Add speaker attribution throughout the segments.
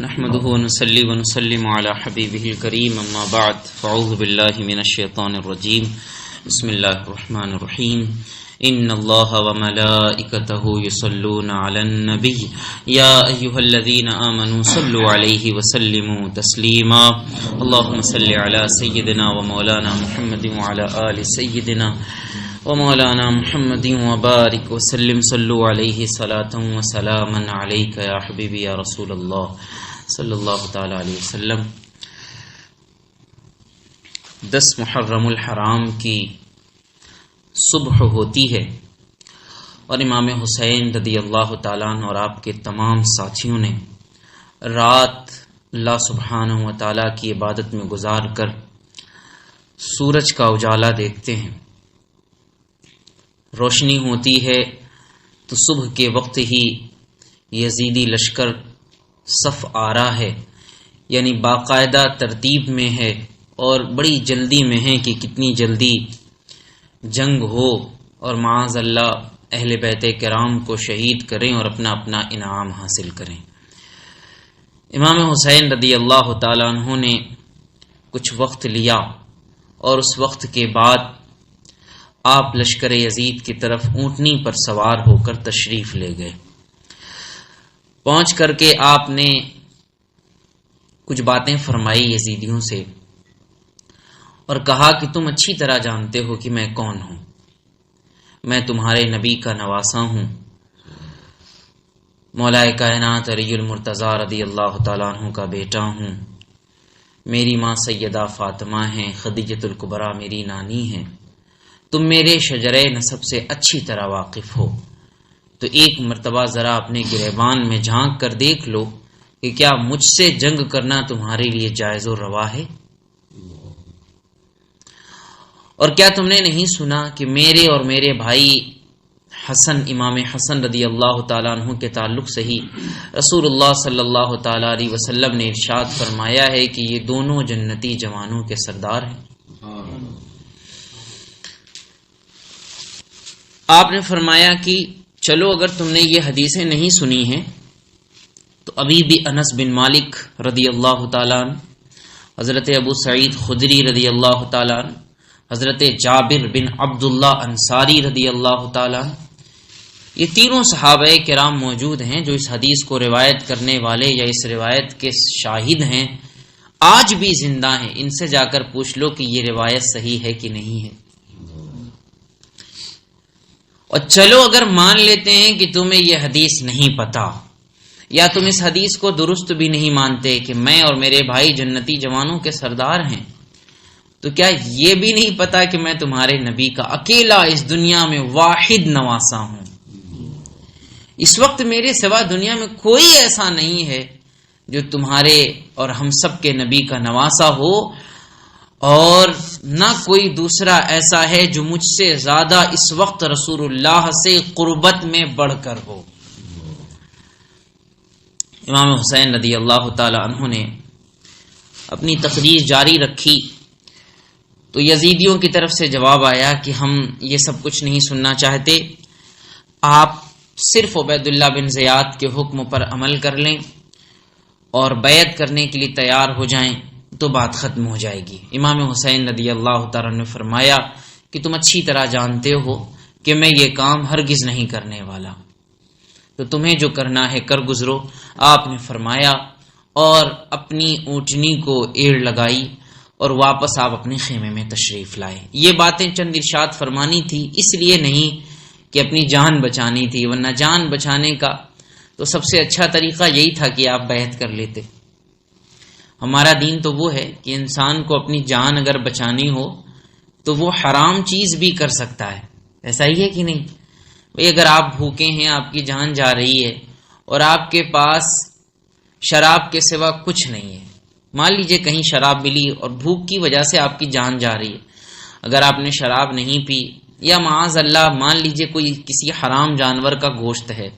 Speaker 1: نحمده ونصلي ونسلم على حبيبه الكريم اما بعد فاعوذ بالله من الشيطان الرجيم بسم الله الرحمن الرحيم ان الله وملائكته يصلون على النبي يا ايها الذين امنوا صلوا عليه وسلموا تسليما اللهم صل على سيدنا ومولانا محمد وعلى ال سيدنا ومولانا محمد وبارك وسلم صلوا عليه صلاة وسلاما عليك يا حبيبي يا رسول الله صلی اللہ تعالی علیہ وسلم۔ 10 محرم الحرام کی صبح ہوتی ہے اور امام حسین رضی اللہ تعالیٰ عنہ اور آپ کے تمام ساتھیوں نے رات اللہ سبحانہ و تعالیٰ کی عبادت میں گزار کر سورج کا اجالا دیکھتے ہیں، روشنی ہوتی ہے تو صبح کے وقت ہی یزیدی لشکر صف آ رہا ہے، یعنی باقاعدہ ترتیب میں ہے اور بڑی جلدی میں ہے کہ کتنی جلدی جنگ ہو اور معاذ اللہ اہل بیت کرام کو شہید کریں اور اپنا اپنا انعام حاصل کریں۔ امام حسین رضی اللہ تعالیٰ عنہ نے کچھ وقت لیا اور اس وقت کے بعد آپ لشکر یزید کی طرف اونٹنی پر سوار ہو کر تشریف لے گئے۔ پہنچ کر کے آپ نے کچھ باتیں فرمائی یزیدیوں سے اور کہا کہ تم اچھی طرح جانتے ہو کہ میں کون ہوں، میں تمہارے نبی کا نواسا ہوں، مولا کائنات علی المرتضیٰ رضی اللہ تعالیٰ عنہ کا بیٹا ہوں، میری ماں سیدہ فاطمہ ہیں، خدیجۃ الکبریٰ میری نانی ہیں، تم میرے شجرے نسب سے اچھی طرح واقف ہو، تو ایک مرتبہ ذرا اپنے گریبان میں جھانک کر دیکھ لو کہ کیا مجھ سے جنگ کرنا تمہارے لیے جائز و روا ہے؟ اور کیا تم نے نہیں سنا کہ میرے اور میرے بھائی حسن، امام حسن رضی اللہ تعالیٰ عنہ کے تعلق سے ہی رسول اللہ صلی اللہ تعالیٰ علیہ وسلم نے ارشاد فرمایا ہے کہ یہ دونوں جنتی جوانوں کے سردار ہیں۔ آپ نے فرمایا کہ چلو اگر تم نے یہ حدیثیں نہیں سنی ہیں تو ابھی بھی انس بن مالک رضی اللہ تعالیٰ عنہ، حضرت ابو سعید خدری رضی اللہ تعالیٰ عنہ، حضرت جابر بن عبداللہ انصاری رضی اللہ تعالیٰ عنہ، یہ تینوں صحابہ کرام موجود ہیں جو اس حدیث کو روایت کرنے والے یا اس روایت کے شاہد ہیں، آج بھی زندہ ہیں۔ ان سے جا کر پوچھ لو کہ یہ روایت صحیح ہے کہ نہیں ہے۔ اور چلو اگر مان لیتے ہیں کہ تمہیں یہ حدیث نہیں پتا یا تم اس حدیث کو درست بھی نہیں مانتے کہ میں اور میرے بھائی جنتی جوانوں کے سردار ہیں، تو کیا یہ بھی نہیں پتا کہ میں تمہارے نبی کا اکیلا اس دنیا میں واحد نواسا ہوں؟ اس وقت میرے سوا دنیا میں کوئی ایسا نہیں ہے جو تمہارے اور ہم سب کے نبی کا نواسا ہو، اور نہ کوئی دوسرا ایسا ہے جو مجھ سے زیادہ اس وقت رسول اللہ سے قربت میں بڑھ کر ہو۔ امام حسین رضی اللہ تعالی عنہ نے اپنی تقریر جاری رکھی تو یزیدیوں کی طرف سے جواب آیا کہ ہم یہ سب کچھ نہیں سننا چاہتے، آپ صرف عبید اللہ بن زیاد کے حکم پر عمل کر لیں اور بیعت کرنے کے لیے تیار ہو جائیں تو بات ختم ہو جائے گی۔ امام حسین رضی اللہ تعالیٰ نے فرمایا کہ تم اچھی طرح جانتے ہو کہ میں یہ کام ہرگز نہیں کرنے والا، تو تمہیں جو کرنا ہے کر گزرو۔ آپ نے فرمایا اور اپنی اونٹنی کو ایڑ لگائی اور واپس آپ اپنے خیمے میں تشریف لائے۔ یہ باتیں چند ارشاد فرمانی تھی، اس لیے نہیں کہ اپنی جان بچانی تھی، ورنہ جان بچانے کا تو سب سے اچھا طریقہ یہی تھا کہ آپ بیعت کر لیتے۔ ہمارا دین تو وہ ہے کہ انسان کو اپنی جان اگر بچانی ہو تو وہ حرام چیز بھی کر سکتا ہے، ایسا ہی ہے کہ نہیں؟ بھئی اگر آپ بھوکے ہیں، آپ کی جان جا رہی ہے اور آپ کے پاس شراب کے سوا کچھ نہیں ہے، مان لیجئے کہیں شراب ملی اور بھوک کی وجہ سے آپ کی جان جا رہی ہے، اگر آپ نے شراب نہیں پی یا معاذ اللہ مان لیجئے کوئی کسی حرام جانور کا گوشت ہے،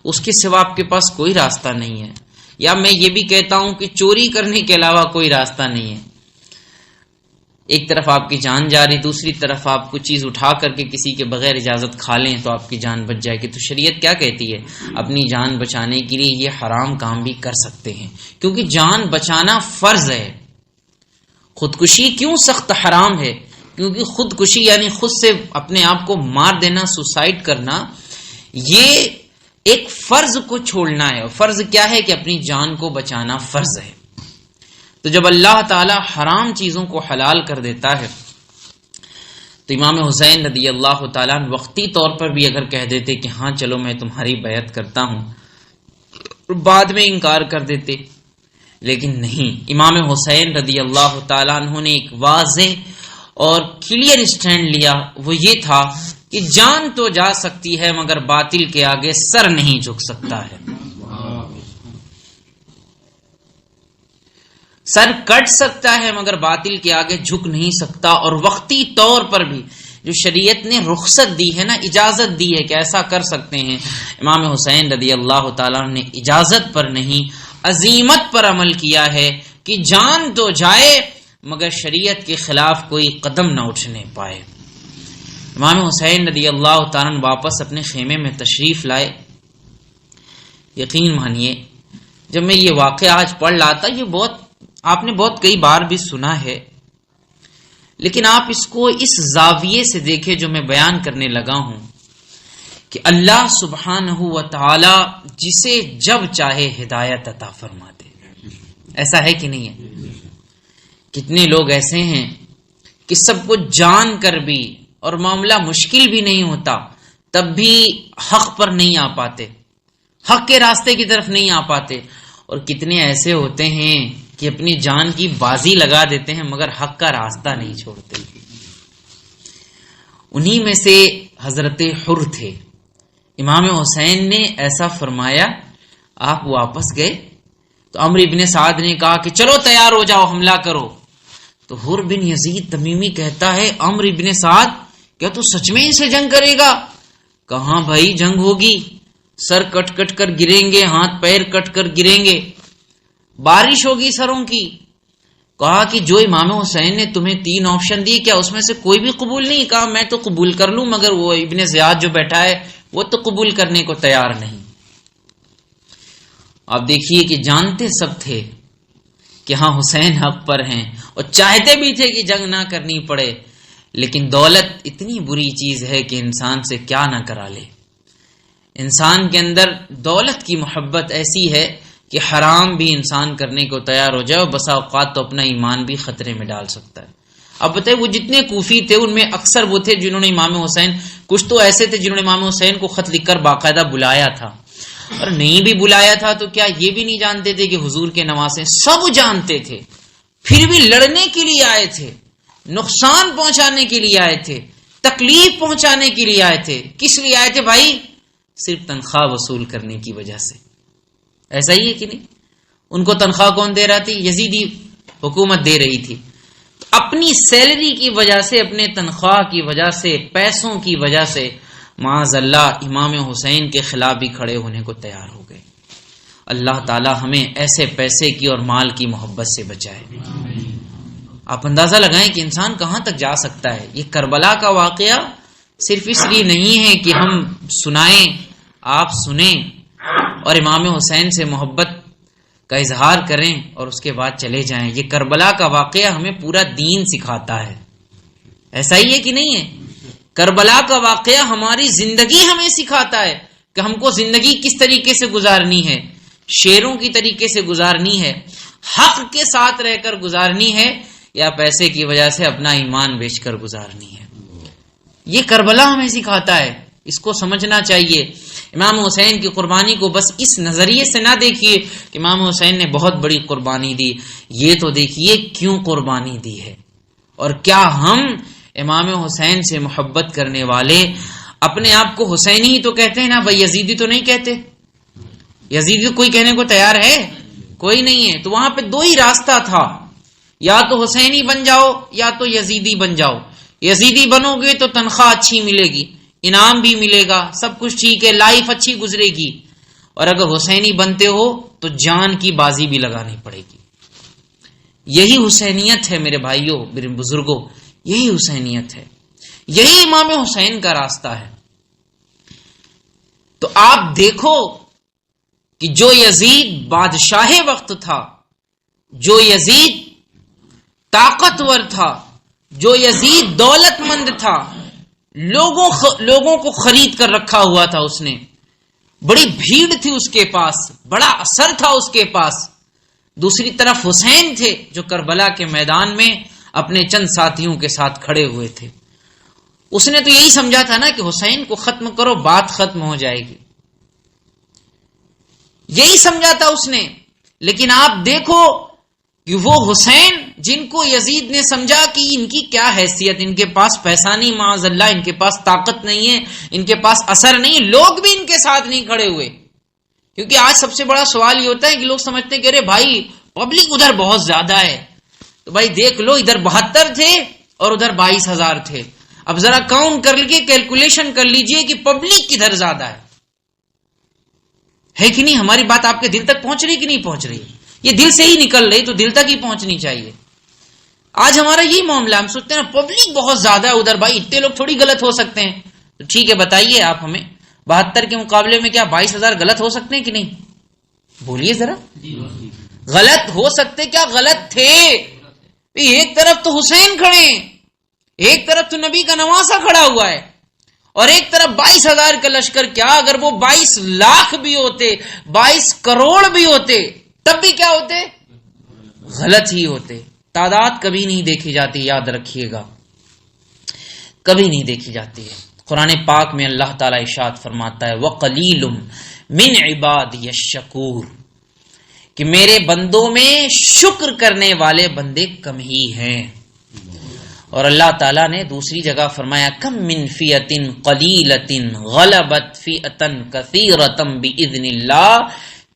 Speaker 1: اس کے سوا آپ کے پاس کوئی راستہ نہیں ہے، یا میں یہ بھی کہتا ہوں کہ چوری کرنے کے علاوہ کوئی راستہ نہیں ہے، ایک طرف آپ کی جان جا رہی، دوسری طرف آپ کچھ چیز اٹھا کر کے کسی کے بغیر اجازت کھا لیں تو آپ کی جان بچ جائے گی. تو شریعت کیا کہتی ہے؟ اپنی جان بچانے کے لیے یہ حرام کام بھی کر سکتے ہیں، کیونکہ جان بچانا فرض ہے. خودکشی کیوں سخت حرام ہے؟ کیونکہ خودکشی یعنی خود سے اپنے آپ کو مار دینا، سوسائڈ کرنا، یہ ایک فرض کو چھوڑنا ہے. اور فرض کیا ہے؟ کہ اپنی جان کو بچانا فرض ہے. تو جب اللہ تعالی حرام چیزوں کو حلال کر دیتا ہے تو امام حسین رضی اللہ تعالیٰ وقتی طور پر بھی اگر کہہ دیتے کہ ہاں چلو میں تمہاری بیعت کرتا ہوں، بعد میں انکار کر دیتے. لیکن نہیں، امام حسین رضی اللہ تعالیٰ عنہ نے ایک واضح اور کلیئر اسٹینڈ لیا. وہ یہ تھا کہ جان تو جا سکتی ہے مگر باطل کے آگے سر نہیں جھک سکتا ہے. سر کٹ سکتا ہے مگر باطل کے آگے جھک نہیں سکتا. اور وقتی طور پر بھی جو شریعت نے رخصت دی ہے نا، اجازت دی ہے کہ ایسا کر سکتے ہیں، امام حسین رضی اللہ تعالیٰ نے اجازت پر نہیں عزیمت پر عمل کیا ہے کہ جان تو جائے مگر شریعت کے خلاف کوئی قدم نہ اٹھنے پائے. امام حسین رضی اللہ تعالیٰ واپس اپنے خیمے میں تشریف لائے. یقین مانیے جب میں یہ واقعہ آج پڑھ رہا تھا، یہ آپ نے بہت کئی بار بھی سنا ہے، لیکن آپ اس کو اس زاویے سے دیکھیں جو میں بیان کرنے لگا ہوں کہ اللہ سبحانہ و تعالی جسے جب چاہے ہدایت عطا فرماتے. ایسا ہے کہ نہیں ہے؟ کتنے لوگ ایسے ہیں کہ سب کچھ جان کر بھی اور معاملہ مشکل بھی نہیں ہوتا تب بھی حق پر نہیں آ پاتے، حق کے راستے کی طرف نہیں آ پاتے. اور کتنے ایسے ہوتے ہیں کہ اپنی جان کی بازی لگا دیتے ہیں مگر حق کا راستہ نہیں چھوڑتے. انہی میں سے حضرت حر تھے. امام حسین نے ایسا فرمایا، آپ واپس گئے تو عمرو بن سعد نے کہا کہ چلو تیار ہو جاؤ، حملہ کرو. تو حر بن یزید تمیمی کہتا ہے، عمرو بن سعد کیا تو سچ میں ان سے جنگ کرے گا؟ کہاں بھائی جنگ ہوگی، سر کٹ کٹ کر گریں گے، ہاتھ پیر کٹ کر گریں گے، بارش ہوگی سروں کی. کہا کہ جو امام حسین نے تمہیں 3 آپشن دی، کیا اس میں سے کوئی بھی قبول نہیں؟ کہا میں تو قبول کر لوں مگر وہ ابن زیاد جو بیٹھا ہے وہ تو قبول کرنے کو تیار نہیں. آپ دیکھیے کہ جانتے سب تھے کہ ہاں حسین حق پر ہیں اور چاہتے بھی تھے کہ جنگ نہ کرنی پڑے، لیکن دولت اتنی بری چیز ہے کہ انسان سے کیا نہ کرا لے. انسان کے اندر دولت کی محبت ایسی ہے کہ حرام بھی انسان کرنے کو تیار ہو جائے اور بسا اوقات تو اپنا ایمان بھی خطرے میں ڈال سکتا ہے. اب بتائیں وہ جتنے کوفی تھے ان میں اکثر وہ تھے جنہوں نے امام حسین، کچھ تو ایسے تھے جنہوں نے امام حسین کو خط لکھ کر باقاعدہ بلایا تھا، اور نہیں بھی بلایا تھا تو کیا یہ بھی نہیں جانتے تھے کہ حضور کے نواسے؟ سب جانتے تھے، پھر بھی لڑنے کے لیے آئے تھے، نقصان پہنچانے کے لیے آئے تھے، تکلیف پہنچانے کے لیے آئے تھے. کس لیے آئے تھے بھائی؟ صرف تنخواہ وصول کرنے کی وجہ سے. ایسا ہی ہے کہ نہیں؟ ان کو تنخواہ کون دے رہا تھی؟ یزیدی حکومت دے رہی تھی. تو اپنی سیلری کی وجہ سے، اپنے تنخواہ کی وجہ سے، پیسوں کی وجہ سے معاذ اللہ امام حسین کے خلاف بھی کھڑے ہونے کو تیار ہو گئے. اللہ تعالی ہمیں ایسے پیسے کی اور مال کی محبت سے بچائے. آپ اندازہ لگائیں کہ انسان کہاں تک جا سکتا ہے. یہ کربلا کا واقعہ صرف اس لیے نہیں ہے کہ ہم سنائیں، آپ سنیں اور امام حسین سے محبت کا اظہار کریں اور اس کے بعد چلے جائیں. یہ کربلا کا واقعہ ہمیں پورا دین سکھاتا ہے. ایسا ہی ہے کہ نہیں ہے؟ کربلا کا واقعہ ہماری زندگی ہمیں سکھاتا ہے کہ ہم کو زندگی کس طریقے سے گزارنی ہے، شیروں کی طریقے سے گزارنی ہے، حق کے ساتھ رہ کر گزارنی ہے، یا پیسے کی وجہ سے اپنا ایمان بیچ کر گزارنی ہے. یہ کربلا ہمیں سکھاتا ہے، اس کو سمجھنا چاہیے. امام حسین کی قربانی کو بس اس نظریے سے نہ دیکھیے کہ امام حسین نے بہت بڑی قربانی دی. یہ تو دیکھیے کیوں قربانی دی ہے، اور کیا ہم امام حسین سے محبت کرنے والے اپنے آپ کو حسینی ہی تو کہتے ہیں نا بھائی، یزیدی تو نہیں کہتے. یزیدی کوئی کہنے کو تیار ہے؟ کوئی نہیں ہے. تو وہاں پہ 2 ہی راستہ تھا، یا تو حسینی بن جاؤ یا تو یزیدی بن جاؤ. یزیدی بنو گے تو تنخواہ اچھی ملے گی، انعام بھی ملے گا، سب کچھ ٹھیک ہے، لائف اچھی گزرے گی. اور اگر حسینی بنتے ہو تو جان کی بازی بھی لگانی پڑے گی. یہی حسینیت ہے میرے بھائیوں، میرے بزرگوں، یہی حسینیت ہے، یہی امام حسین کا راستہ ہے۔ تو آپ دیکھو کہ جو یزید بادشاہ وقت تھا، جو یزید طاقتور تھا، جو یزید دولت مند تھا، لوگوں کو خرید کر رکھا ہوا تھا، اس نے بڑی بھیڑ تھی اس کے پاس، بڑا اثر تھا اس کے پاس۔ دوسری طرف حسین تھے جو کربلا کے میدان میں اپنے چند ساتھیوں کے ساتھ کھڑے ہوئے تھے۔ اس نے تو یہی سمجھا تھا نا کہ حسین کو ختم کرو، بات ختم ہو جائے گی، یہی سمجھا تھا اس نے۔ لیکن آپ دیکھو کہ وہ حسین جن کو یزید نے سمجھا کہ ان کی کیا حیثیت، ان کے پاس پیسہ نہیں، معاذ اللہ ان کے پاس طاقت نہیں ہے، ان کے پاس اثر نہیں، لوگ بھی ان کے ساتھ نہیں کھڑے ہوئے۔ کیونکہ آج سب سے بڑا سوال یہ ہوتا ہے کہ لوگ سمجھتے ہیں کہ ارے بھائی پبلک ادھر بہت زیادہ ہے، تو بھائی دیکھ لو ادھر 72 تھے اور ادھر 22,000 تھے، اب ذرا کاؤنٹ کر کے کیلکولیشن کر لیجئے کہ پبلک کدھر زیادہ ہے کہ نہیں؟ ہماری بات آپ کے دل تک پہنچ رہی کہ نہیں پہنچ رہی؟ یہ دل سے ہی نکل رہی تو دل تک ہی پہنچنی چاہیے۔ آج ہمارا یہی معاملہ، ہم سوچتے ہیں نا پبلک بہت زیادہ ہے ادھر، بھائی اتنے لوگ تھوڑی غلط ہو سکتے ہیں۔ تو ٹھیک ہے بتائیے آپ ہمیں 72 کے مقابلے میں کیا 22,000 غلط ہو سکتے ہیں کہ نہیں؟ بولیے ذرا، غلط ہو سکتے کیا؟ غلط تھے۔ ایک طرف تو حسین کھڑے ہیں، ایک طرف تو نبی کا نواسہ کھڑا ہوا ہے، اور ایک طرف 22,000 کا لشکر۔ کیا اگر وہ 22 لاکھ بھی ہوتے، 22 کروڑ بھی ہوتے، تب بھی کیا ہوتے؟ غلط ہی ہوتے۔ تعداد کبھی نہیں دیکھی جاتی، یاد رکھیے گا، کبھی نہیں دیکھی جاتی ہے۔ قرآن پاک میں اللہ تعالیٰ ارشاد فرماتا ہے وَقَلِيلٌ مِّنْ عِبَادِيَ الشَّكُورُ، کہ میرے بندوں میں شکر کرنے والے بندے کم ہی ہیں۔ اور اللہ تعالیٰ نے دوسری جگہ فرمایا کم من فیۃ قلیلۃ غلبت فیۃ کثیرۃ باذن اللہ،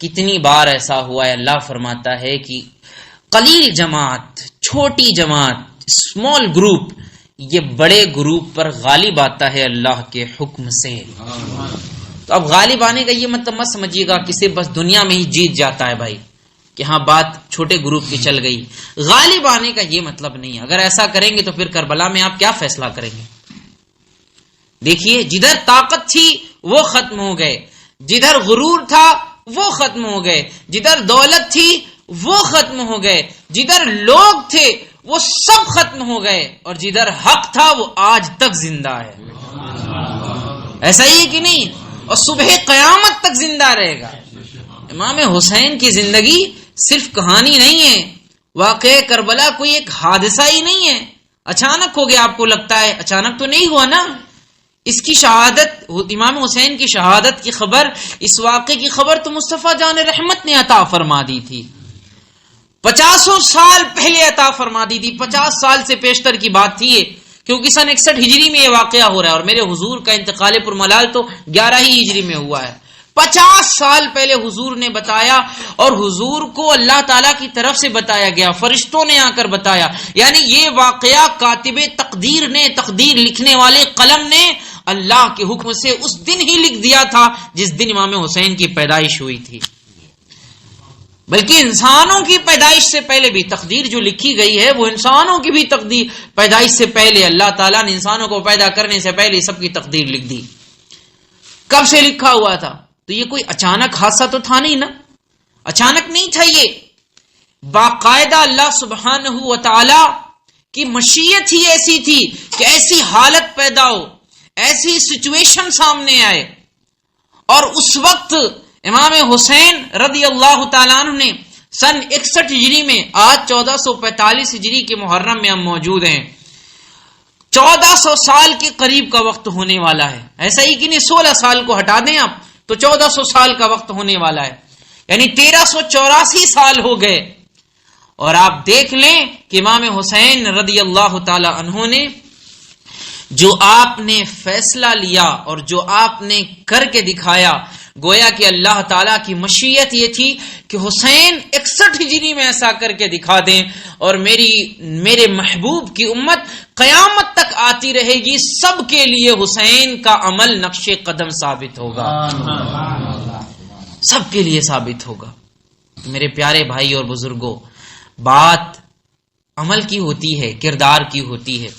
Speaker 1: کتنی بار ایسا ہوا ہے اللہ فرماتا ہے کہ قلیل جماعت، چھوٹی جماعت، اسمال گروپ، یہ بڑے گروپ پر غالب آتا ہے اللہ کے حکم سے۔ تو اب غالب آنے کا یہ مطلب مت سمجھیے گا کسی بس دنیا میں ہی جیت جاتا ہے بھائی، کہ ہاں بات چھوٹے گروپ کی چل گئی۔ غالب آنے کا یہ مطلب نہیں ہے۔ اگر ایسا کریں گے تو پھر کربلا میں آپ کیا فیصلہ کریں گے؟ دیکھیے جدھر طاقت تھی وہ ختم ہو گئے، جدھر غرور تھا وہ ختم ہو گئے، جدھر دولت تھی وہ ختم ہو گئے، جدھر لوگ تھے وہ سب ختم ہو گئے، اور جدھر حق تھا وہ آج تک زندہ ہے۔ ایسا ہی ہے کہ نہیں؟ اور صبح قیامت تک زندہ رہے گا۔ امام حسین کی زندگی صرف کہانی نہیں ہے، واقعہ کربلا کوئی ایک حادثہ ہی نہیں ہے، اچانک ہو گیا۔ آپ کو لگتا ہے اچانک تو نہیں ہوا نا، اس کی شہادت، امام حسین کی شہادت کی خبر، اس واقعے کی خبر تو مصطفیٰ جان رحمت نے عطا فرما دی تھی، 50 سال پہلے عطا فرما دی تھی۔ 50 سال سے پیشتر کی بات تھی یہ، کیونکہ سن 61 ہجری میں یہ واقعہ ہو رہا ہے، اور میرے حضور کا انتقال پرملال تو 11 ہی ہجری میں ہوا ہے۔ 50 سال پہلے حضور نے بتایا، اور حضور کو اللہ تعالیٰ کی طرف سے بتایا گیا، فرشتوں نے آ کر بتایا، یعنی یہ واقعہ کاتب تقدیر نے، تقدیر لکھنے والے قلم نے اللہ کے حکم سے اس دن ہی لکھ دیا تھا جس دن امام حسین کی پیدائش ہوئی تھی۔ بلکہ انسانوں کی پیدائش سے پہلے بھی تقدیر جو لکھی گئی ہے وہ انسانوں کی بھی تقدیر پیدائش سے پہلے اللہ تعالیٰ نے انسانوں کو پیدا کرنے سے پہلے سب کی تقدیر لکھ دی۔ کب سے لکھا ہوا تھا؟ تو یہ کوئی اچانک حادثہ تو تھا نہیں نا، اچانک نہیں تھا، یہ باقاعدہ اللہ سبحانہ و تعالی کی مشیت ہی ایسی تھی کہ ایسی حالت پیدا ہو، ایسی سچویشن سامنے آئے۔ اور اس وقت امام حسین رضی اللہ تعالیٰ عنہ نے سن 61 ہجری میں، آج 1445 ہجری کے محرم میں ہم موجود ہیں، 1400 سال کے قریب کا وقت ہونے والا ہے۔ ایسا ہی کہ نہیں، 16 سال کو ہٹا دیں آپ تو 1400 سال کا وقت ہونے والا ہے، یعنی 1384 سال ہو گئے۔ اور آپ دیکھ لیں کہ امام حسین رضی اللہ تعالی عنہ نے جو آپ نے فیصلہ لیا اور جو آپ نے کر کے دکھایا، گویا کہ اللہ تعالیٰ کی مشیت یہ تھی کہ حسین 61 ہجری میں ایسا کر کے دکھا دیں، اور میرے محبوب کی امت قیامت تک آتی رہے گی، سب کے لیے حسین کا عمل نقش قدم ثابت ہوگا، سب کے لیے ثابت ہوگا۔ میرے پیارے بھائی اور بزرگوں، بات عمل کی ہوتی ہے، کردار کی ہوتی ہے.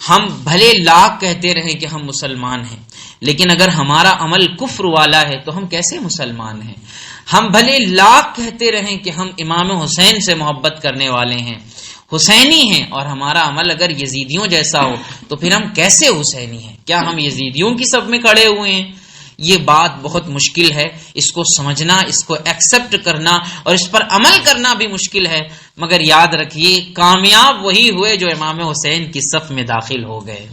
Speaker 1: ہم بھلے لاکھ کہتے رہیں کہ ہم مسلمان ہیں، لیکن اگر ہمارا عمل کفر والا ہے تو ہم کیسے مسلمان ہیں؟ ہم بھلے لاکھ کہتے رہیں کہ ہم امام حسین سے محبت کرنے والے ہیں، حسینی ہیں، اور ہمارا عمل اگر یزیدیوں جیسا ہو تو پھر ہم کیسے حسینی ہیں؟ کیا ہم یزیدیوں کی صف میں کھڑے ہوئے ہیں؟ یہ بات بہت مشکل ہے، اس کو سمجھنا، اس کو ایکسپٹ کرنا اور اس پر عمل کرنا بھی مشکل ہے. مگر یاد رکھیے کامیاب وہی ہوئے جو امام حسین کی صف میں داخل ہو گئے.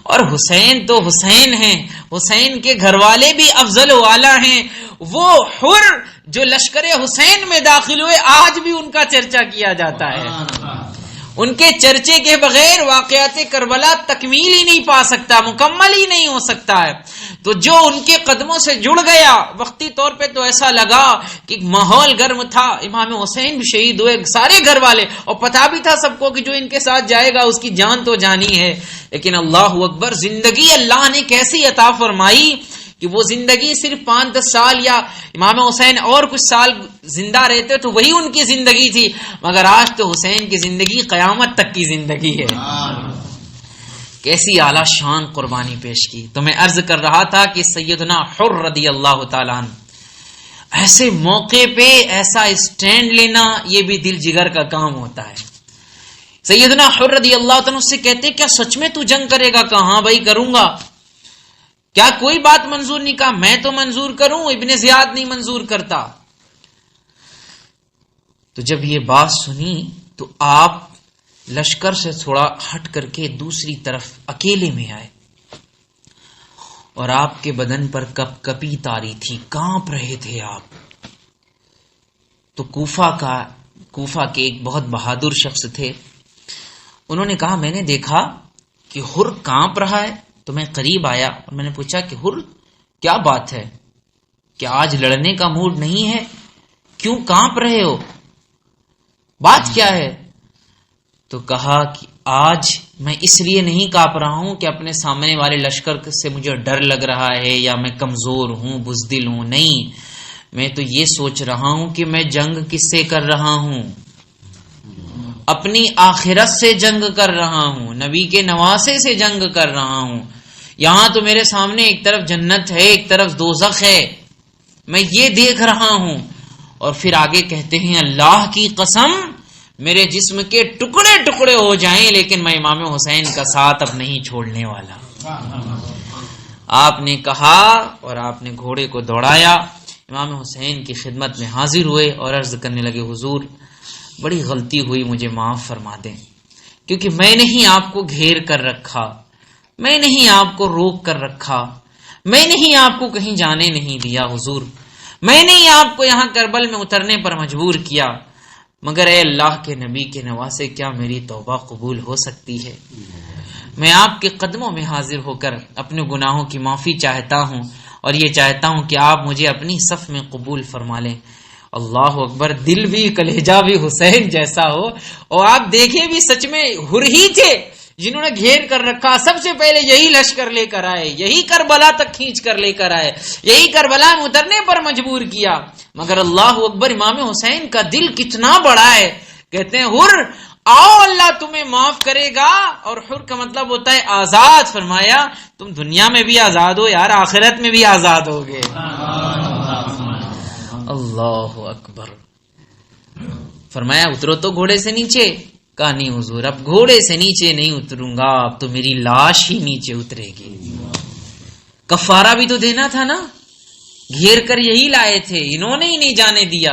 Speaker 1: اور حسین تو حسین ہیں، حسین کے گھر والے بھی افضل والا ہیں. وہ حر جو لشکر حسین میں داخل ہوئے آج بھی ان کا چرچا کیا جاتا ہے. ان کے چرچے کے بغیر واقعات کربلا تکمیل ہی نہیں پا سکتا، مکمل ہی نہیں ہو سکتا ہے. تو جو ان کے قدموں سے جڑ گیا، وقتی طور پہ تو ایسا لگا کہ ماحول گرم تھا، امام حسین بھی شہید ہوئے، سارے گھر والے، اور پتہ بھی تھا سب کو کہ جو ان کے ساتھ جائے گا اس کی جان تو جانی ہے. لیکن اللہ اکبر، زندگی اللہ نے کیسی عطا فرمائی کہ وہ زندگی صرف 5-10 سال، یا امام حسین اور کچھ سال زندہ رہتے تو وہی ان کی زندگی تھی، مگر آج تو حسین کی زندگی قیامت تک کی زندگی ہے. کیسی اعلیٰ شان قربانی پیش کی. تو میں عرض کر رہا تھا کہ سیدنا حر رضی اللہ تعالیٰ عنہ، ایسے موقع پہ ایسا اسٹینڈ لینا یہ بھی دل جگر کا کام ہوتا ہے. سیدنا حر رضی اللہ تعالیٰ اس سے کہتے کیا سچ میں تو جنگ کرے گا؟ کہا ہاں بھائی کروں گا. کیا کوئی بات منظور نہیں؟ کہا میں تو منظور کروں، ابن زیاد نہیں منظور کرتا. تو جب یہ بات سنی تو آپ لشکر سے تھوڑا ہٹ کر کے دوسری طرف اکیلے میں آئے، اور آپ کے بدن پر کپ کپی تاری تھی، کانپ رہے تھے آپ. تو کوفہ کے ایک بہت بہادر شخص تھے، انہوں نے کہا میں نے دیکھا کہ حر کانپ رہا ہے. تو میں قریب آیا اور میں نے پوچھا کہ حر کیا بات ہے؟ کیا آج لڑنے کا موڈ نہیں ہے؟ کیوں کانپ رہے ہو؟ بات کیا ہے؟ تو کہا کہ آج میں اس لیے نہیں کانپ رہا ہوں کہ اپنے سامنے والے لشکر سے مجھے ڈر لگ رہا ہے یا میں کمزور ہوں، بزدل ہوں. نہیں، میں تو یہ سوچ رہا ہوں کہ میں جنگ کس سے کر رہا ہوں؟ اپنی آخرت سے جنگ کر رہا ہوں، نبی کے نواسے سے جنگ کر رہا ہوں. یہاں تو میرے سامنے ایک طرف جنت ہے، ایک طرف دوزخ ہے، میں یہ دیکھ رہا ہوں. اور پھر آگے کہتے ہیں اللہ کی قسم میرے جسم کے ٹکڑے ٹکڑے ہو جائیں لیکن میں امام حسین کا ساتھ اب نہیں چھوڑنے والا. آپ نے کہا اور آپ نے گھوڑے کو دوڑایا، امام حسین کی خدمت میں حاضر ہوئے اور عرض کرنے لگے حضور بڑی غلطی ہوئی، مجھے معاف فرما دیں، کیونکہ میں نہیں آپ کو گھیر کر رکھا، میں نہیں آپ کو روک کر رکھا، میں نہیں آپ کو کہیں جانے نہیں دیا حضور، میں نہیں آپ کو یہاں کربل میں اترنے پر مجبور کیا، مگر اے اللہ کے نبی کے نواسے کیا میری توبہ قبول ہو سکتی ہے؟ میں آپ کے قدموں میں حاضر ہو کر اپنے گناہوں کی معافی چاہتا ہوں اور یہ چاہتا ہوں کہ آپ مجھے اپنی صف میں قبول فرما لیں. اللہ اکبر، دل بھی کلیجہ بھی حسین جیسا ہو. اور آپ دیکھیں بھی سچ میں حر ہی تھے جنہوں نے گھیر کر رکھا، سب سے پہلے یہی لشکر لے کر آئے، یہی کربلا تک کھینچ کر لے کر آئے، یہی کربلا میں اترنے پر مجبور کیا. مگر اللہ اکبر، امام حسین کا دل کتنا بڑا ہے. کہتے ہیں حر آؤ اللہ تمہیں معاف کرے گا. اور حر کا مطلب ہوتا ہے آزاد. فرمایا تم دنیا میں بھی آزاد ہو یار، آخرت میں بھی آزاد ہوگے. اللہ اکبر. فرمایا اترو تو گھوڑے سے نیچے. کہا نہیں حضور اب گھوڑے سے نیچے نہیں اتروں گا، اب تو میری لاش ہی نیچے اترے گی. کفارہ بھی تو دینا تھا نا، گھیر کر یہی لائے تھے، انہوں نے ہی نہیں جانے دیا.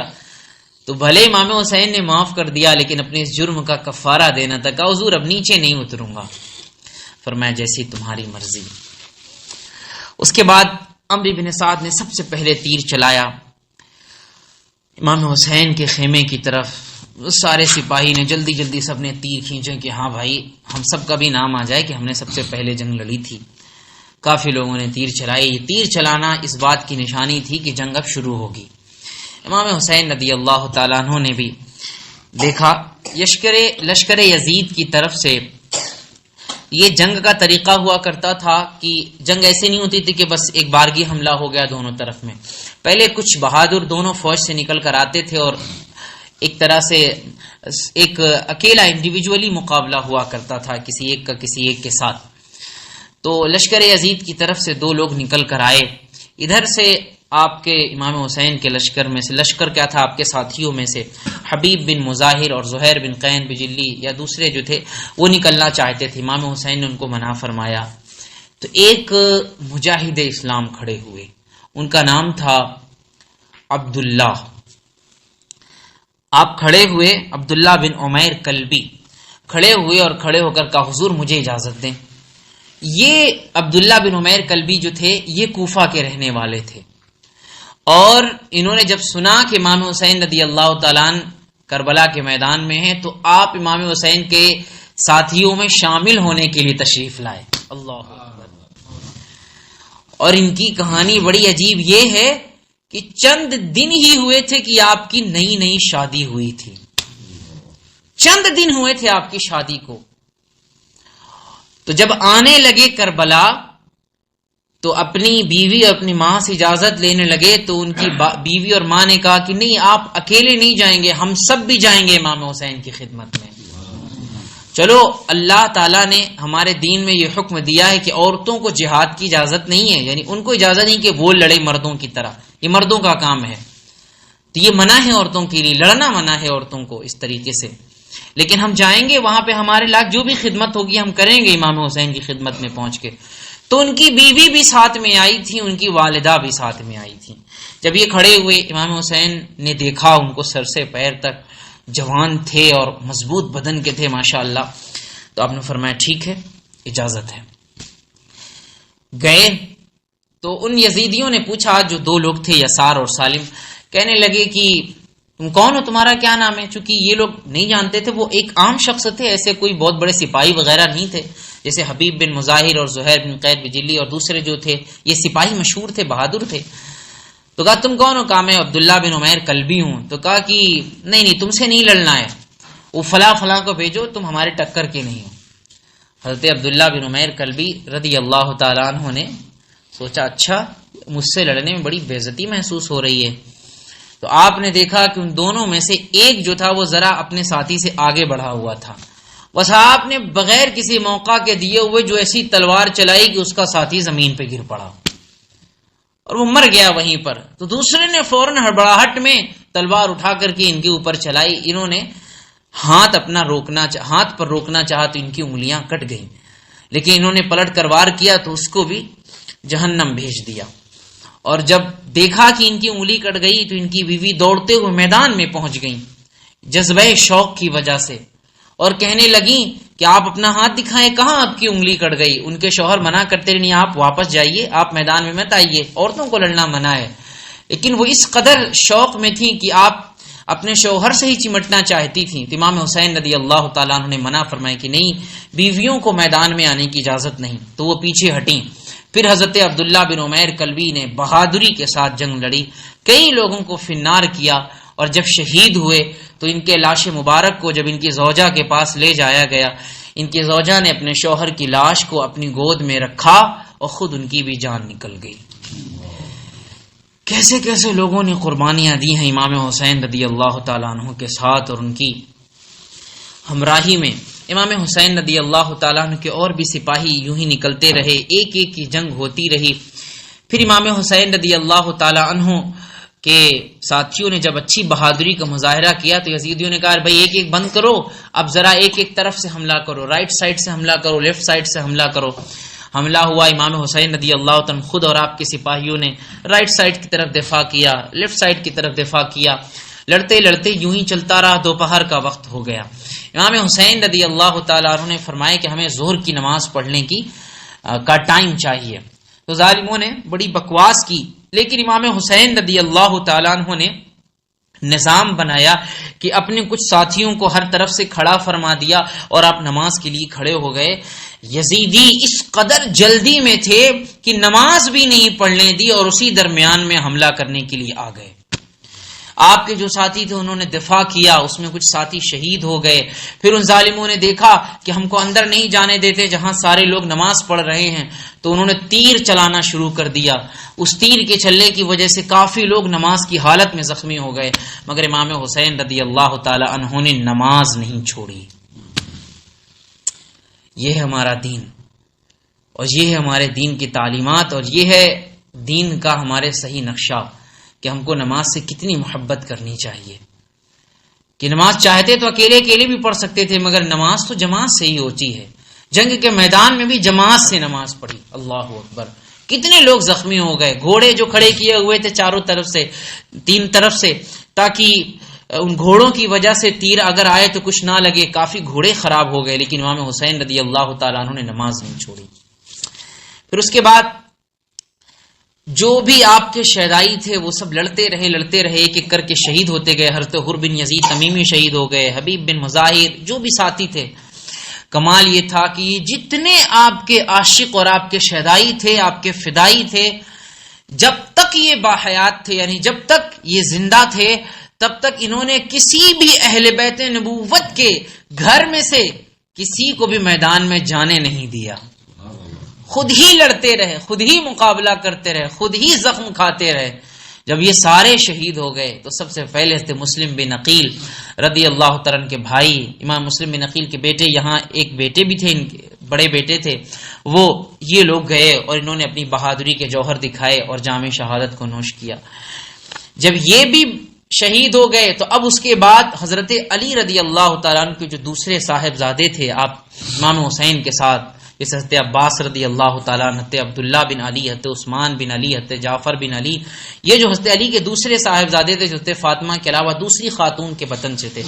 Speaker 1: تو بھلے امام حسین نے معاف کر دیا لیکن اپنے اس جرم کا کفارہ دینا تھا. کہا حضور اب نیچے نہیں اتروں گا. فرمایا جیسی تمہاری مرضی. اس کے بعد عمرو بن سعد نے سب سے پہلے تیر چلایا امام حسین کے خیمے کی طرف. سارے سپاہی نے جلدی جلدی سب نے تیر کھینچے کہ ہاں بھائی ہم سب کا بھی نام آ جائے کہ ہم نے سب سے پہلے جنگ لڑی تھی. کافی لوگوں نے تیر چلائی. یہ تیر چلانا اس بات کی نشانی تھی کہ جنگ اب شروع ہوگی. امام حسین رضی اللہ تعالیٰ عنہ نے بھی دیکھا لشکر یزید کی طرف سے. یہ جنگ کا طریقہ ہوا کرتا تھا کہ جنگ ایسے نہیں ہوتی تھی کہ بس ایک بارگی حملہ ہو گیا دونوں طرف میں. پہلے کچھ بہادر دونوں فوج سے نکل کر آتے تھے اور ایک طرح سے ایک اکیلا انڈیویجولی مقابلہ ہوا کرتا تھا کسی ایک کا کسی ایک کے ساتھ. تو لشکر یزید کی طرف سے 2 لوگ نکل کر آئے. ادھر سے آپ کے امام حسین کے لشکر میں سے، لشکر کیا تھا آپ کے ساتھیوں میں سے، حبیب بن مظاہر اور زہیر بن قین بجلی یا دوسرے جو تھے وہ نکلنا چاہتے تھے. امام حسین نے ان کو منع فرمایا. تو ایک مجاہد اسلام کھڑے ہوئے، ان کا نام تھا عبداللہ. آپ کھڑے ہوئے، عبداللہ بن عمیر کلبی کھڑے ہوئے اور کھڑے ہو کر کہا حضور مجھے اجازت دیں. یہ عبداللہ بن عمیر کلبی جو تھے یہ کوفہ کے رہنے والے تھے، اور انہوں نے جب سنا کہ امام حسین رضی اللہ تعالیٰ عنہ کربلا کے میدان میں ہیں تو آپ امام حسین کے ساتھیوں میں شامل ہونے کے لیے تشریف لائے. اللہ اکبر. اور ان کی کہانی بڑی عجیب یہ ہے کہ چند دن ہی ہوئے تھے کہ آپ کی نئی شادی ہوئی تھی. چند دن ہوئے تھے آپ کی شادی کو. تو جب آنے لگے کربلا تو اپنی بیوی اور اپنی ماں سے اجازت لینے لگے تو ان کی بیوی اور ماں نے کہا کہ نہیں آپ اکیلے نہیں جائیں گے، ہم سب بھی جائیں گے امام حسین کی خدمت میں. چلو اللہ تعالیٰ نے ہمارے دین میں یہ حکم دیا ہے کہ عورتوں کو جہاد کی اجازت نہیں ہے، یعنی ان کو اجازت نہیں کہ وہ لڑے مردوں کی طرح، یہ مردوں کا کام ہے. تو یہ منع ہے عورتوں کے لیے، لڑنا منع ہے عورتوں کو اس طریقے سے. لیکن ہم جائیں گے وہاں پہ، ہمارے لاکھ جو بھی خدمت ہوگی ہم کریں گے امام حسین کی خدمت میں پہنچ کے. تو ان کی بیوی بھی ساتھ میں آئی تھی، ان کی والدہ بھی ساتھ میں آئی تھی. جب یہ کھڑے ہوئے امام حسین نے دیکھا ان کو سر سے پیر تک جوان تھے اور مضبوط بدن کے تھے ماشاءاللہ. تو آپ نے فرمایا ٹھیک ہے اجازت ہے. گئے تو ان یزیدیوں نے پوچھا جو 2 لوگ تھے یسار اور سالم، کہنے لگے کہ تم کون ہو، تمہارا کیا نام ہے؟ چونکہ یہ لوگ نہیں جانتے تھے، وہ ایک عام شخص تھے، ایسے کوئی بہت بڑے سپاہی وغیرہ نہیں تھے جیسے حبیب بن مظاہر اور زہیر بن قید بجلی اور دوسرے جو تھے، یہ سپاہی مشہور تھے، بہادر تھے. تو کہا تم کون ہو؟ کہا میں عبداللہ بن عمیر کلبی ہوں. تو کہا کہ نہیں تم سے نہیں لڑنا ہے، وہ فلاں کو بھیجو، تم ہمارے ٹکر کے نہیں ہو. حضرت عبداللہ بن عمیر کلبی رضی اللہ تعالیٰ عنہ نے سوچا اچھا مجھ سے لڑنے میں بڑی بے عزتی محسوس ہو رہی ہے. تو آپ نے دیکھا کہ ان دونوں میں سے ایک جو تھا وہ ذرا اپنے ساتھی سے آگے بڑھا ہوا تھا، بس آپ نے بغیر کسی موقع کے دیے ہوئے جو ایسی تلوار چلائی کہ اس کا ساتھی زمین پہ گر پڑا اور وہ مر گیا وہیں پر. تو دوسرے نے فوراً ہڑبڑاہٹ میں تلوار اٹھا کر کے ان کے اوپر چلائی. انہوں نے ہاتھ پر روکنا چاہا تو ان کی انگلیاں کٹ گئیں، لیکن انہوں نے پلٹ کر وار کیا تو اس کو بھی جہنم بھیج دیا. اور جب دیکھا کہ ان کی انگلی کٹ گئی تو ان کی بیوی دوڑتے ہوئے میدان میں پہنچ گئیں جذبہ شوق کی وجہ سے، اور کہنے لگیں کہ آپ اپنا ہاتھ دکھائیں، کہاں آپ کی انگلی کٹ گئی؟ ان کے شوہر منع کرتے نہیں، آپ واپس جائیے، آپ میدان میں مت آئیے، عورتوں کو لڑنا منع ہے. لیکن وہ اس قدر شوق میں تھیں کہ آپ اپنے شوہر سے ہی چمٹنا چاہتی تھیں. تو امام حسین رضی اللہ تعالیٰ عنہ نے منع فرمایا کہ نہیں، بیویوں کو میدان میں آنے کی اجازت نہیں. تو وہ پیچھے ہٹیں. پھر حضرت عبداللہ بن عمیر کلبی نے بہادری کے ساتھ جنگ لڑی، کئی لوگوں کو فنار کیا، اور جب شہید ہوئے تو ان کے لاش مبارک کو جب ان کی زوجہ کے پاس لے جایا گیا، ان کی زوجہ نے اپنے شوہر کی لاش کو اپنی گود میں رکھا اور خود ان کی بھی جان نکل گئی. کیسے کیسے لوگوں نے قربانیاں دی ہیں امام حسین رضی اللہ تعالیٰ عنہ کے ساتھ اور ان کی ہمراہی میں. امام حسین رضی اللہ تعالیٰ عنہ کے اور بھی سپاہی یوں ہی نکلتے رہے، ایک ایک کی جنگ ہوتی رہی. پھر امام حسین رضی اللہ تعالیٰ عنہ کے ساتھیوں نے جب اچھی بہادری کا مظاہرہ کیا تو یزیدیوں نے کہا بھائی ایک ایک بند کرو، اب ذرا ایک ایک طرف سے حملہ کرو، رائٹ سائڈ سے حملہ کرو، لیفٹ سائڈ سے حملہ کرو. حملہ ہوا، امام حسین رضی اللہ تعالیٰ خود اور آپ کے سپاہیوں نے رائٹ سائڈ کی طرف دفاع کیا، لیفٹ سائڈ کی طرف دفاع کیا. لڑتے لڑتے یوں ہی چلتا رہا، دوپہر کا وقت ہو گیا. امام حسین رضی اللہ تعالیٰ عنہ نے فرمایا کہ ہمیں ظہر کی نماز پڑھنے کا ٹائم چاہیے. تو ظالموں نے بڑی بکواس کی، لیکن امام حسین رضی اللہ تعالیٰ عنہ نے نظام بنایا کہ اپنے کچھ ساتھیوں کو ہر طرف سے کھڑا فرما دیا اور آپ نماز کے لیے کھڑے ہو گئے. یزیدی اس قدر جلدی میں تھے کہ نماز بھی نہیں پڑھنے دی اور اسی درمیان میں حملہ کرنے کے لیے آ گئے. آپ کے جو ساتھی تھے انہوں نے دفاع کیا، اس میں کچھ ساتھی شہید ہو گئے. پھر ان ظالموں نے دیکھا کہ ہم کو اندر نہیں جانے دیتے جہاں سارے لوگ نماز پڑھ رہے ہیں، تو انہوں نے تیر چلانا شروع کر دیا. اس تیر کے چلنے کی وجہ سے کافی لوگ نماز کی حالت میں زخمی ہو گئے، مگر امام حسین رضی اللہ تعالی عنہ نے نماز نہیں چھوڑی. یہ ہے ہمارا دین، اور یہ ہے ہمارے دین کی تعلیمات، اور یہ ہے دین کا ہمارے صحیح نقشہ کہ ہم کو نماز سے کتنی محبت کرنی چاہیے. کہ نماز چاہتے تو اکیلے اکیلے بھی پڑھ سکتے تھے، مگر نماز تو جماعت سے ہی ہوتی ہے. جنگ کے میدان میں بھی جماعت سے نماز پڑھی. اللہ اکبر، کتنے لوگ زخمی ہو گئے. گھوڑے جو کھڑے کیے ہوئے تھے چاروں طرف سے، تین طرف سے، تاکہ ان گھوڑوں کی وجہ سے تیر اگر آئے تو کچھ نہ لگے. کافی گھوڑے خراب ہو گئے، لیکن امام حسین رضی اللہ تعالیٰ عنہ نے نماز نہیں چھوڑی. پھر اس کے بعد جو بھی آپ کے شہدائی تھے وہ سب لڑتے رہے، ایک ایک کر کے شہید ہوتے گئے. حضرت حر بن یزید تمیمی شہید ہو گئے، حبیب بن مظاہر، جو بھی ساتھی تھے. کمال یہ تھا کہ جتنے آپ کے عاشق اور آپ کے شہدائی تھے، آپ کے فدائی تھے، جب تک یہ باحیات تھے، یعنی جب تک یہ زندہ تھے، تب تک انہوں نے کسی بھی اہل بیت نبوت کے گھر میں سے کسی کو بھی میدان میں جانے نہیں دیا. خود ہی لڑتے رہے، خود ہی مقابلہ کرتے رہے، خود ہی زخم کھاتے رہے. جب یہ سارے شہید ہو گئے تو سب سے پہلے تھے مسلم بن عقیل رضی اللہ تعالیٰ کے بھائی. امام مسلم بن عقیل کے بیٹے، یہاں ایک بیٹے بھی تھے، ان کے بڑے بیٹے تھے، وہ یہ لوگ گئے اور انہوں نے اپنی بہادری کے جوہر دکھائے اور جام شہادت کو نوش کیا. جب یہ بھی شہید ہو گئے تو اب اس کے بعد حضرت علی رضی اللہ تعالیٰ عنہ کے جو دوسرے صاحبزادے تھے آپ امام حسین کے ساتھ، جیسے حضرت عباس رضی اللہ تعالیٰ عنہ، حضرت عبداللہ بن علی، حضرت عثمان بن علی، حضرت جعفر بن علی، یہ جو حضرت علی کے دوسرے صاحبزادے تھے، حضرت فاطمہ کے علاوہ دوسری خاتون کے بطن سے تھے،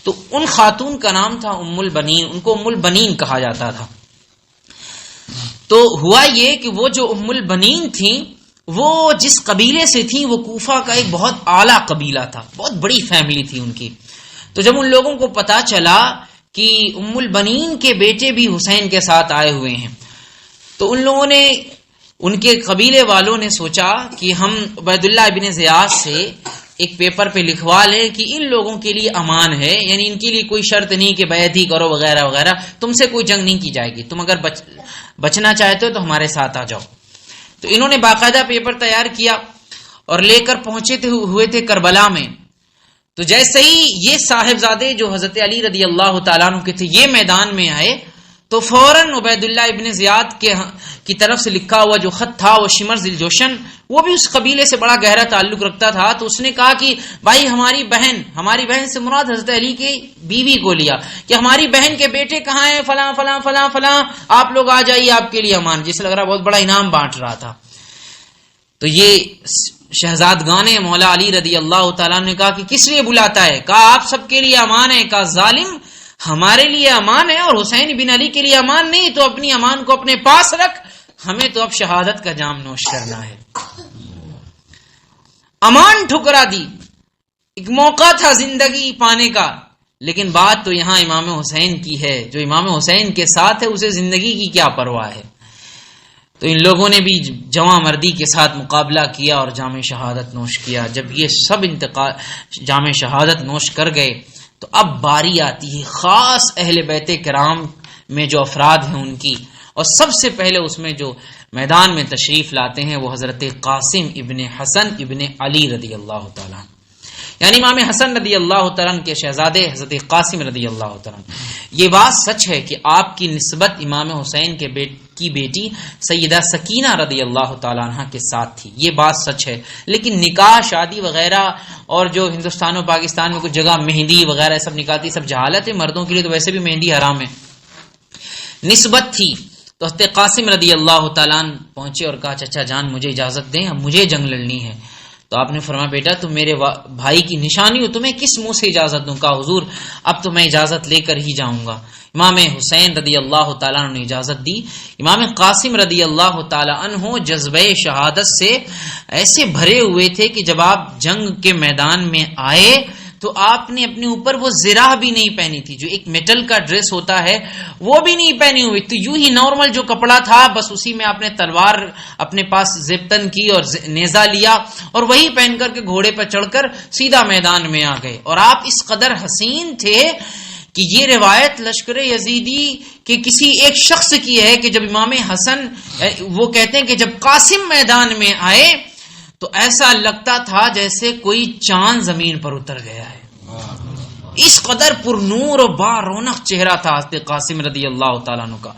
Speaker 1: تو ان خاتون کا نام تھا ام البنین. ان کو ام البنین کہا جاتا تھا. تو ہوا یہ کہ وہ جو ام البنین تھیں، وہ جس قبیلے سے تھیں وہ کوفہ کا ایک بہت اعلیٰ قبیلہ تھا، بہت بڑی فیملی تھی ان کی. تو جب ان لوگوں کو پتا چلا کہ ام البنین کے بیٹے بھی حسین کے ساتھ آئے ہوئے ہیں، تو ان لوگوں نے، ان کے قبیلے والوں نے سوچا کہ ہم عبید اللہ ابن زیاد سے ایک پیپر پہ لکھوا لیں کہ ان لوگوں کے لیے امان ہے، یعنی ان کے لیے کوئی شرط نہیں کہ بیعت ہی کرو وغیرہ وغیرہ، تم سے کوئی جنگ نہیں کی جائے گی، تم اگر بچنا چاہتے ہو تو ہمارے ساتھ آ جاؤ. تو انہوں نے باقاعدہ پیپر تیار کیا اور لے کر پہنچے ہوئے تھے کربلا میں. تو جیسے ہی یہ صاحبزادے جو حضرت علی رضی اللہ تعالیٰ عنہ کے تھے یہ میدان میں آئے، تو فوراً عبید اللہ ابن زیاد کی طرف سے لکھا ہوا جو خط تھا، وہ شمر ذی الجوشن، وہ بھی اس قبیلے سے بڑا گہرا تعلق رکھتا تھا. تو اس نے کہا کہ بھائی ہماری بہن سے مراد حضرت علی کی بیوی کو لیا، کہ ہماری بہن کے بیٹے کہاں ہیں، فلاں فلاں فلاں فلاں، آپ لوگ آ جائیے، آپ کے لیے امان. جسے لگ رہا بہت بڑا انعام بانٹ رہا تھا. تو یہ شہزادگان مولا علی رضی اللہ تعالیٰ نے کہا کہ کس لیے بلاتا ہے؟ کہا آپ سب کے لیے امان ہے. کہا ظالم، ہمارے لیے امان ہے اور حسین بن علی کے لیے امان نہیں، تو اپنی امان کو اپنے پاس رکھ، ہمیں تو اب شہادت کا جام نوش کرنا ہے. امان ٹھکرا دی. ایک موقع تھا زندگی پانے کا، لیکن بات تو یہاں امام حسین کی ہے. جو امام حسین کے ساتھ ہے اسے زندگی کی کیا پرواہ ہے. تو ان لوگوں نے بھی جواں مردی کے ساتھ مقابلہ کیا اور جام شہادت نوش کیا. جب یہ سب جام شہادت نوش کر گئے تو اب باری آتی ہے خاص اہل بیت کرام میں جو افراد ہیں ان کی، اور سب سے پہلے اس میں جو میدان میں تشریف لاتے ہیں وہ حضرت قاسم ابن حسن ابن علی رضی اللہ تعالیٰ، یعنی امام حسن رضی اللہ تعالیٰ کے شہزادے حضرت قاسم رضی اللہ تعالیٰ. یہ بات سچ ہے کہ آپ کی نسبت امام حسین کی بیٹی سیدہ سکینہ رضی اللہ تعالیٰ عنہ کے ساتھ تھی، یہ بات سچ ہے. لیکن نکاح شادی وغیرہ اور جو ہندوستان و پاکستان میں کچھ جگہ مہندی وغیرہ سب نکالتی، سب جہالت ہے. مردوں کے لیے تو ویسے بھی مہندی حرام ہے. نسبت تھی. تو حضرت قاسم رضی اللہ تعالیٰ عنہ پہنچے اور کہا چچا جان مجھے اجازت دیں، اب مجھے جنگ لڑنی ہے. تو آپ نے فرمایا بیٹا تم میرے بھائی کی نشانی ہو، تمہیں کس منہ سے اجازت دوں؟ کہا حضور اب تو میں اجازت لے کر ہی جاؤں گا. امام حسین رضی اللہ تعالیٰ عنہ نے اجازت دی. امام قاسم رضی اللہ تعالیٰ عنہ جذبہ شہادت سے ایسے بھرے ہوئے تھے کہ جب آپ جنگ کے میدان میں آئے تو آپ نے اپنے اوپر وہ زرہ بھی نہیں پہنی تھی، جو ایک میٹل کا ڈریس ہوتا ہے وہ بھی نہیں پہنی ہوئی، تو یوں ہی نارمل جو کپڑا تھا بس اسی میں آپ نے تلوار اپنے پاس زبطن کی اور نیزہ لیا اور وہی پہن کر کے گھوڑے پر چڑھ کر سیدھا میدان میں آ گئے. اور آپ اس قدر حسین تھے کہ یہ روایت لشکر یزیدی کے کسی ایک شخص کی ہے کہ جب امام حسن، وہ کہتے ہیں کہ جب قاسم میدان میں آئے تو ایسا لگتا تھا جیسے کوئی چاند زمین پر اتر گیا ہے. اس قدر پر نور اور با رونق چہرہ تھا حضرت قاسم رضی اللہ تعالیٰ عنہ کا.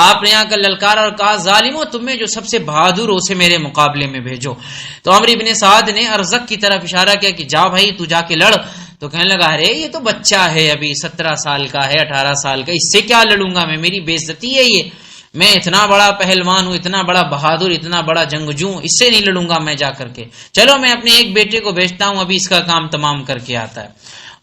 Speaker 1: آپ نے آ کر للکارا اور کہا ظالمو تمہیں جو سب سے بہادر ہو اسے میرے مقابلے میں بھیجو. تو عمرو ابن سعد نے ارزق کی طرف اشارہ کیا کہ جا بھائی تو جا کے لڑ. تو کہنے لگا ارے یہ تو بچہ ہے، ابھی 17 سال کا ہے، 18 سال کا، اس سے کیا لڑوں گا میں، میری بے عزتی ہے یہ، میں اتنا بڑا پہلوان ہوں، اتنا بڑا بہادر، اتنا بڑا جنگجو، اس سے نہیں لڑوں گا میں جا کر کے. چلو میں اپنے ایک بیٹے کو بھیجتا ہوں، ابھی اس کا کام تمام کر کے آتا ہے.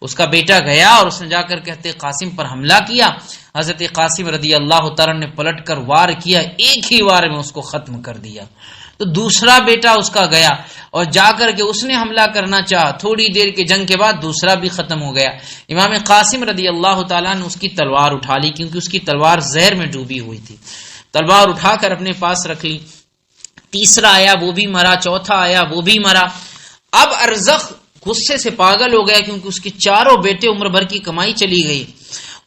Speaker 1: اس کا بیٹا گیا اور اس نے جا کر کے حضرت قاسم پر حملہ کیا. حضرت قاسم رضی اللہ تعالیٰ نے پلٹ کر وار کیا، ایک ہی وار میں اس کو ختم کر دیا. تو دوسرا بیٹا اس کا گیا اور جا کر کے اس نے حملہ کرنا چاہا، تھوڑی دیر کے جنگ کے بعد دوسرا بھی ختم ہو گیا. امام قاسم رضی اللہ تعالیٰ نے اس کی تلوار اٹھا لی کیونکہ اس کی تلوار زہر میں ڈوبی ہوئی تھی. تلوار اٹھا کر اپنے پاس رکھ لی. تیسرا آیا وہ بھی مرا، چوتھا آیا وہ بھی مرا. اب ارزق غصے سے پاگل ہو گیا کیونکہ اس کے چاروں بیٹے عمر بھر کی کمائی چلی گئی.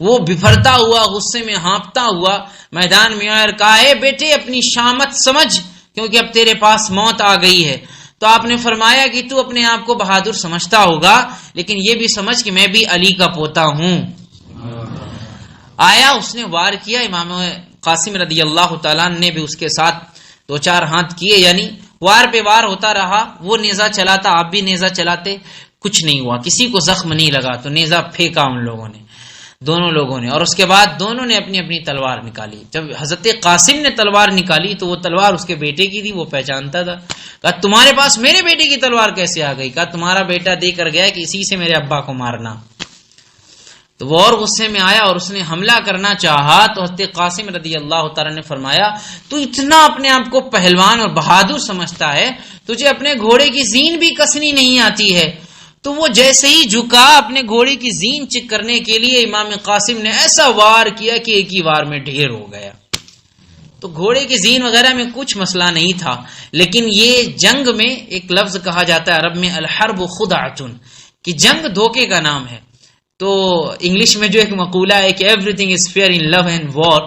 Speaker 1: وہ بفرتا ہوا، غصے میں ہانپتا ہوا میدان میں آیا اور کہا اے بیٹے اپنی شامت سمجھ کیونکہ اب تیرے پاس موت آ گئی ہے. تو آپ نے فرمایا کہ تو اپنے آپ کو بہادر سمجھتا ہوگا لیکن یہ بھی سمجھ کہ میں بھی علی کا پوتا ہوں. آیا اس نے وار کیا. امام قاسم رضی اللہ تعالیٰ نے بھی اس کے ساتھ 2-4 ہاتھ کیے، یعنی وار پہ وار ہوتا رہا. وہ نیزہ چلاتا، آپ بھی نیزہ چلاتے، کچھ نہیں ہوا، کسی کو زخم نہیں لگا. تو نیزہ پھینکا ان لوگوں نے، دونوں لوگوں نے، اور اس کے بعد دونوں نے اپنی اپنی تلوار نکالی. جب حضرت قاسم نے تلوار نکالی تو وہ تلوار اس کے بیٹے کی تھی، وہ پہچانتا تھا. کہا تمہارے پاس میرے بیٹے کی تلوار کیسے آ گئی؟ کہا تمہارا بیٹا دے کر گیا کہ اسی سے میرے ابا کو مارنا. تو وہ اور غصے میں آیا اور اس نے حملہ کرنا چاہا. تو حضرت قاسم رضی اللہ تعالیٰ نے فرمایا تو اتنا اپنے آپ کو پہلوان اور بہادر سمجھتا ہے، تجھے اپنے گھوڑے کی زین بھی کسنی نہیں آتی ہے. تو وہ جیسے ہی جھکا اپنے گھوڑے کی زین چیک کرنے کے لیے، امام قاسم نے ایسا وار کیا کہ ایک ہی وار میں ڈھیر ہو گیا. تو گھوڑے کی زین وغیرہ میں کچھ مسئلہ نہیں تھا، لیکن یہ جنگ میں ایک لفظ کہا جاتا ہے عرب میں الحرب خدعۃ، کہ جنگ دھوکے کا نام ہے. تو انگلش میں جو ایک مقولہ ہے کہ everything is fair in love and war,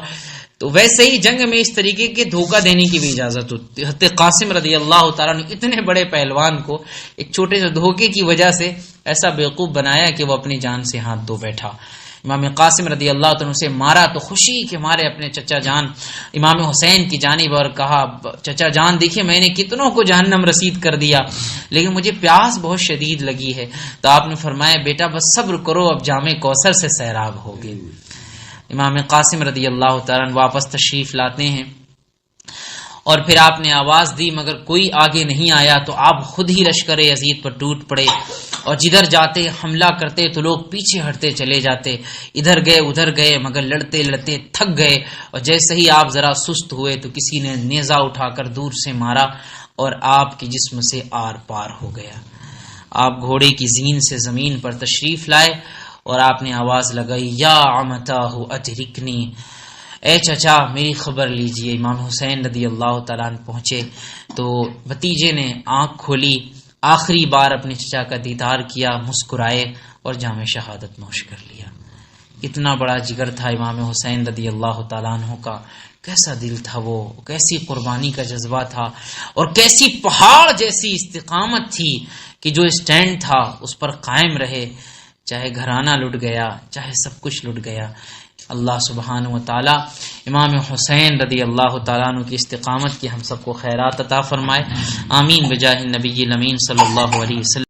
Speaker 1: تو ویسے ہی جنگ میں اس طریقے کے دھوکہ دینے کی بھی اجازت ہوتی ہے. حضرت قاسم رضی اللہ تعالیٰ نے اتنے بڑے پہلوان کو ایک چھوٹے سے دھوکے کی وجہ سے ایسا بیوقوف بنایا کہ وہ اپنی جان سے ہاتھ دھو بیٹھا. امام قاسم رضی اللہ تعالیٰ سے مارا تو خوشی کے مارے اپنے چچا جان امام حسین کی جانب اور کہا چچا جان دیکھیے میں نے کتنوں کو جہنم رسید کر دیا لیکن مجھے پیاس بہت شدید لگی ہے. تو آپ نے فرمایا بیٹا بس صبر کرو، اب جام کوثر سے سیراب ہوگے. امام قاسم رضی اللہ تعالیٰ واپس تشریف لاتے ہیں اور پھر آپ نے آواز دی مگر کوئی آگے نہیں آیا. تو آپ خود ہی لشکر یزید پر ٹوٹ پڑے اور جدھر جاتے حملہ کرتے تو لوگ پیچھے ہٹتے چلے جاتے، ادھر گئے ادھر گئے مگر لڑتے لڑتے تھک گئے. اور جیسے ہی آپ ذرا سست ہوئے تو کسی نے نیزہ اٹھا کر دور سے مارا اور آپ کے جسم سے آر پار ہو گیا. آپ گھوڑے کی زین سے زمین پر تشریف لائے اور آپ نے آواز لگائی یا عمتاہ ادرکنی، اے چچا میری خبر لیجئے. امام حسین رضی اللہ تعالیٰ عنہ پہنچے تو بھتیجے نے آنکھ کھولی، آخری بار اپنے چچا کا دیدار کیا، مسکرائے اور جام شہادت نوش کر لیا. اتنا بڑا جگر تھا امام حسین رضی اللہ تعالیٰ عنہ کا، کیسا دل تھا وہ، کیسی قربانی کا جذبہ تھا اور کیسی پہاڑ جیسی استقامت تھی کہ جو اسٹینڈ تھا اس پر قائم رہے، چاہے گھرانہ لٹ گیا چاہے سب کچھ لٹ گیا. اللہ سبحانہ و تعالی امام حسین رضی اللہ تعالیٰ عنہ کی استقامت کی ہم سب کو خیرات عطا فرمائے. آمین بجاہ النبی الامین صلی اللہ علیہ وسلم.